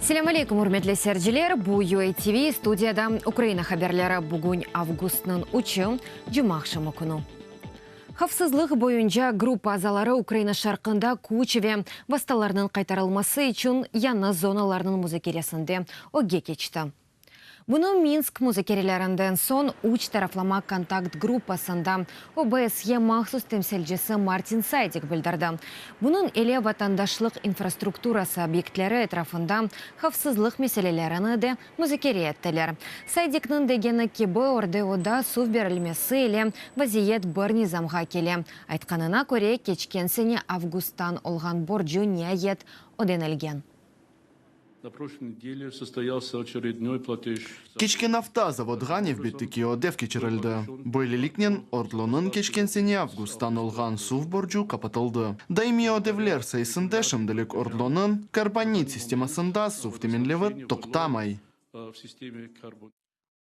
Селам алейкум, урметлі сәрджілер. Бұл UATV студияда Украина хаберлері бүгін августның 3-ы жұмақшымы күні. Хавсызлық бойынша группа азалары Украина шарқында Кучеве басталарының қайтарылмасы үшін яны зоналарының музыкересінде оге кечті. Бұны Минск музыкерелерінден сон уч тарафлама контакт группасында ОБСЕ махсус темселжесі Мартин Сайдик білдірді. Бұның еле ватандашлық инфраструктурасы объектлері этрафында хавсызлық меселелеріні де музыкере еттілер. Сайдикнің дегені кебі ордеода сув берілмесі еле вазиет бір низамға келе. Айтқанына көре кечкенсене августтан олған борджу не ет оденелген. На прошлой неделе состоялся очередной платеж. Кечкен автозавод Ганев биттики одев кечерилди. Бойлиликнен ордлонун кечкенсене августтан олган сув боржу капатылды. Дайми одевлер сайсында шымдылык ордлонун карбонит системасында сув теменлеви токтамай. В системе карбон.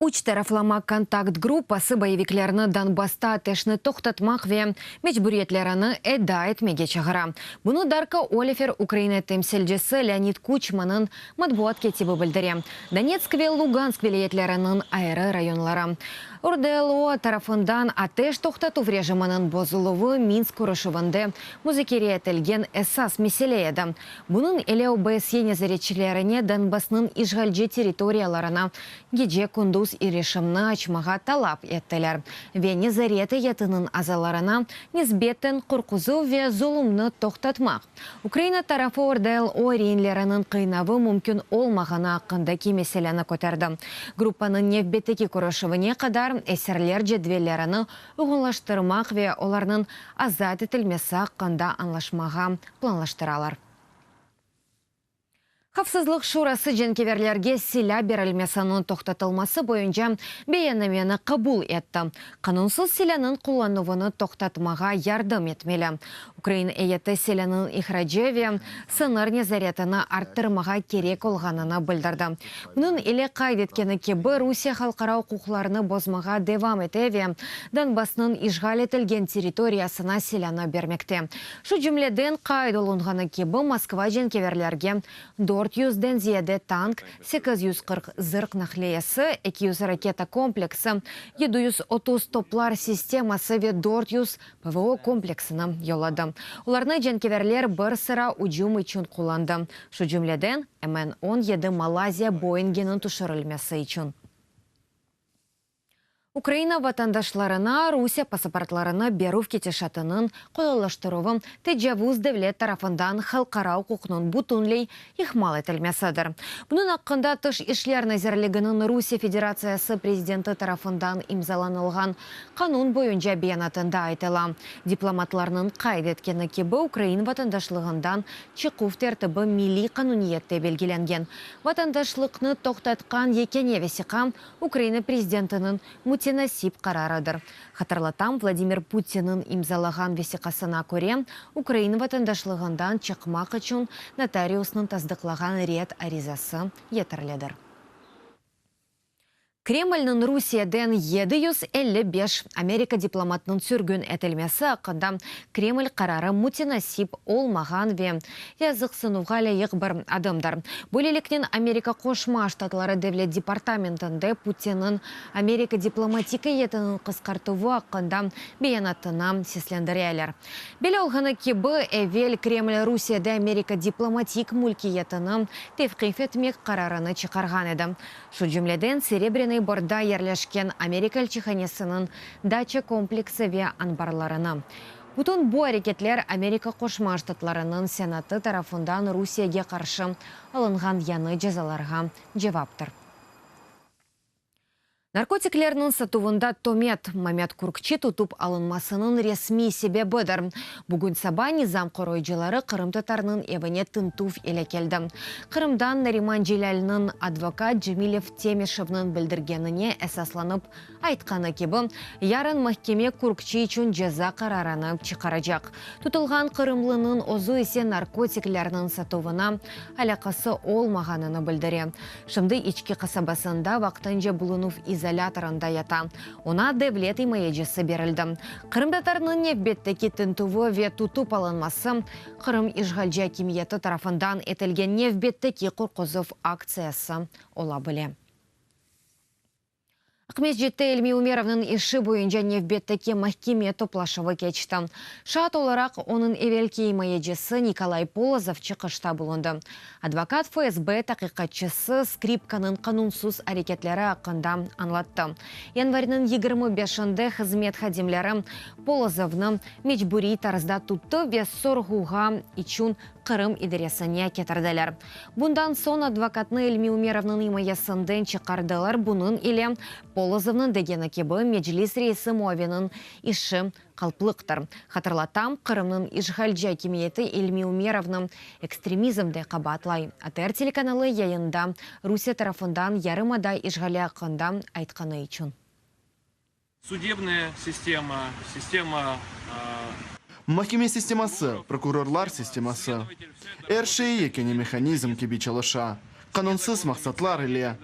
Уч тарафлама контакт группасы боевиклеріні Донбаста тешні тоқтатмақ ве мечбүретлеріні эда етмеге чағыра. Бұны Дарка Олифер Украина темселжесі Леонид Кучманын матбуат кетібі білдіре. Донецк ве Луганск велиетлерінің айры районлары. ОРДЛО тарафындан атеш тоқтату режимінің бозылуы Минск ұрышывынды музыкере етілген эсас меселе еді. Бұның еле ОБСЕ незаретчілеріне Донбасның ишғалжы территорияларына геже күндіз ирешімні ачмаға талап еттілер. Ве незареті етінің азаларына незбеттен құрқызу ве зұлымны тоқтатмақ. Украина тарафы ОРДЛО рейнлерінің қиынавы мүмкін олмағына ақындaki меселені көтерді. Группаның невбеттекі құрышывыне қадар әсерлер жедвелеріні ұғылаштырмақ ве оларының азат етілмесі ақында анлашмаға планлаштыралар. Хавсызлық шурасы женкеверлерге силя берілмесінің тоқтатылмасы бойынша бейенемені қабул етті. Қанунсыз силяның құлануыны тоқтатмаға ярдым етмелі. Украина әйеті силяның ихраджеве сыныр незаретіні арттырмаға керек олғанына білдірді. Бұның еле қайдеткені кебі Русия халқара құқыларыны бозмаға девам етеве Донбасның ишғал етілген территориясына силяны бермекте. Шу жүмледен қайд олынғаны кебі Москва женкеверлерге 400-ден зияде танк, 840 зырк нахлеясы, 200 ракета комплексы, 730 топлар системасы ве 400 ПВО комплексыны йолады. Оларны женкеверлер бір сыра уджум üçün құланды. Шу жүмледен МН-17 Малайзия Боингенің тұшырылмесі üçün. Украина ватандашларына Русия паспортларына беру кетешатының қолылаштыруы тәжавуз дәвлет тарафындан халқара құқының бұтынлей ихмал етілмесідір. Бұның ақында тыш ішлер назерлігінің Русия Федерациясы президенті тарафындан имзаланылған қанун бойынша биянатында айтыла. Дипломатларының қайд еткені кебі Украина ватандашлығындан чықув тәртібі милли қануниетте белгіленген. Ватандашлықны тоқтатқан екене весіқа Украина президентінің насип қарарыдыр. Хатарлатам Владимир Путинның имзалаған весиқасына көре, Украина ватандашлығындан чықмақ үшін нотариусның таздықлаған рет аризасы етірледір. Кремльнің Русияден 755 Америка дипломатының сүргін әтілмесі ақында Кремль қарары мутинасип олмаған ве язық сынуға лайық бір адамдар. Бөлеліктен Америка қошма штатлары дәвлет департаментінде Путинның Америка дипломатика етінің қысқартуы ақында бейанатына сеслендірелер. Белі олғаны кебі әвел Кремль Русияда Америка дипломатик мүлкі етінің тевқиф етмек қарарыны чықарған еді. Шу жүмледен Серебряный борда ерлешкен Америка элчиханесінің дача комплексы ве анбарларына. Бұтын бұл әрекетлер Америка қошма штатларының сенаты тарафындан Русияге қаршы алынған яны жазаларға жеваптыр. Наркотиклерінің сатуында томет Мамет Куркчи тұтып алынмасының ресми себебідір. Бүгін саба низам қоройжылары Қырым татарының евіне тынтув еле келді. Қырымдан Нариман Желялінің адвокат Джемилев Темешевның білдіргеніне әсасланып айтқаны кебі, ярын махкеме Куркчи үшін жаза қарараны чықарajak. Тұтылған Қырымлының озу есе наркотиклерінің сатуына алақасы олмағанını білдіре. Шымды ички қасабасында вақтанжа бұлынув иза изоляторында ята. Она девлет имаежесі берілді. Қырымдатарының невбеттеки тінтуы ве тутуп алынмасы Қырым ишгалжа кимиеті тарафындан етілген невбеттеки қорқызов акциясы ола біле. Ахмеджетте Эльми Умеровның иши бойынша невбеттеки махкеме топлашывы кечті. Шат оларақ оның эвелки имаежесі Николай Полозов чықышта болынды. Адвокат ФСБ тақиқатчысы скрипканың қанунсыз әрекетлері ақында анлатты. Январінің 25-шінде қызмет хадимлері Полозовны мечбури тарызда тұтты ве сорғуға ичун Қырым идересіне кетірділер. Бұндан сон адвокатны Эльми Умеровның имаясынден чықардылар. Бұның иле Полозовның дегені кебі меджлис рейсі муавенің іші қалплықтыр. Хатырлатам, Қырымның ишгалжа кемиеті Эльми Умеровның экстремизмде қабатлай. АТР телеканалы яйында Русия тарафындан ярымада ишгале ақында айтқаны için. Судебная система, Махкеме системасы, прокурорлар системасы. Әрші екені механизм кеби чалыша. Қанунсыз мақсатлар иле.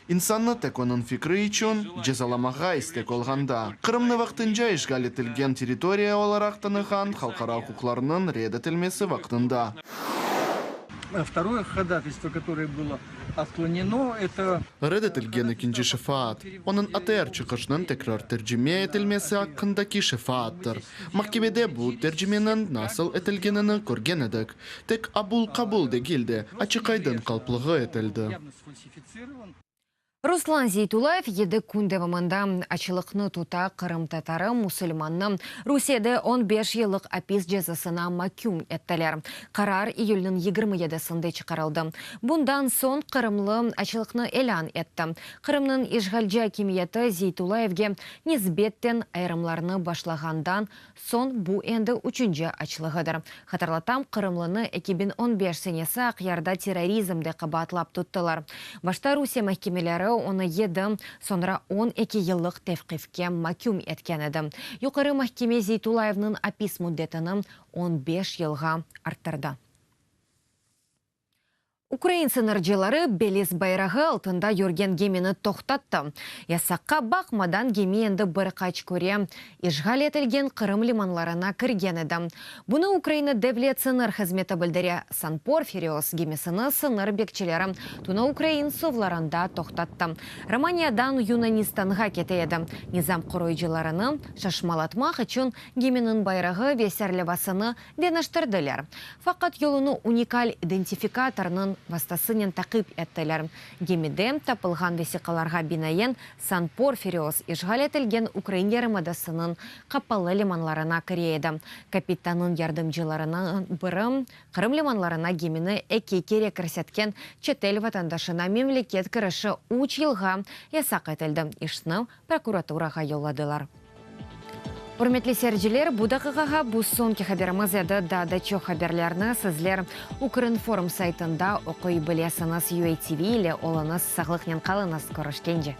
Инсанны тек оның фикрі үшін жезаламаға істек олғанда. Қырымны вақтынжа ишгал етілген территория оларақ таныған халқара құқларының ред етілмесі вақтында. Второе ходатайство, которое было отклонено, это... Ред етілген екінші шифаат. Оның АТР чықышның текрар тәржіме етілмесі аққындаки шифааттыр. Махкемеде бұл тәржіменің насыл етілгеніні көрген едік. Тек абул-қабул дегілді, ачықайдың қалплығы етілді. Руслан Зейтулаев еді күндевімінде ачылықны тута Қырым татары мұсылманны Русияда 15 елік апис жазасына макюм еттілер. Қарар июльнің 27-сінде чықарылды. Бұндан сон Қырымлы ачылықны элан етті. Қырымның ишгалжа кемиеті Зейтулаевге низбеттен айрымларны башлағандан сон бұ енді үшінші ачылығыдыр. Хатарлатам, Қырымлыны 2015 сенесі ақярда терроризмде қабатлап тұттылар. Башта Русия мәхкемелері оны еді, sonra 12 yıllık tevkifke mahkum etken еді. Yukarı mahkeme Zeytulaev'nin apis müddetini 15 yılga arttırdı. Украин сыныржылары Белес байрағы алтында Юрген Гемені тоқтатты. Ясаққа бақмадан Геми енді бір қач көре ишғал етілген Қырым лиманларына кірген еді. Бұны Украина Девлет сыныр қызметі білдіре Сан-Порфириос Гемесіні сыныр бекчелері туна Украин совларында тоқтатты. Романиядан Юнанистанға кете еді. Низам құройжыларыны шашмалатмақ үшін Геменің байрағы весерлевасыны денаштырдылар. Фақат yolunu уникаль идентификаторның вастасынен тақып әттілер. Гемеде тапылған весиқаларға бинайын Сан-Порфириос ишғал етілген Украин ярымадасының қапалы лиманларына кірейді. Капитанның ярдымжыларына бірім Қырым лиманларына Гемені әке кере кірсеткен четел ватандашына мемлекет кіріші 3 жылға ясақ етілді. Ишны прокуратураға йолладылар. Құрметлі сәржілер, бұдақығаға бұл сонки хабарымыз еді да чо хабарларны сізлер Укринформ сайтында оқой білесіңіз UATV или олыңыз сағлықнен қалыңыз көрішкенде.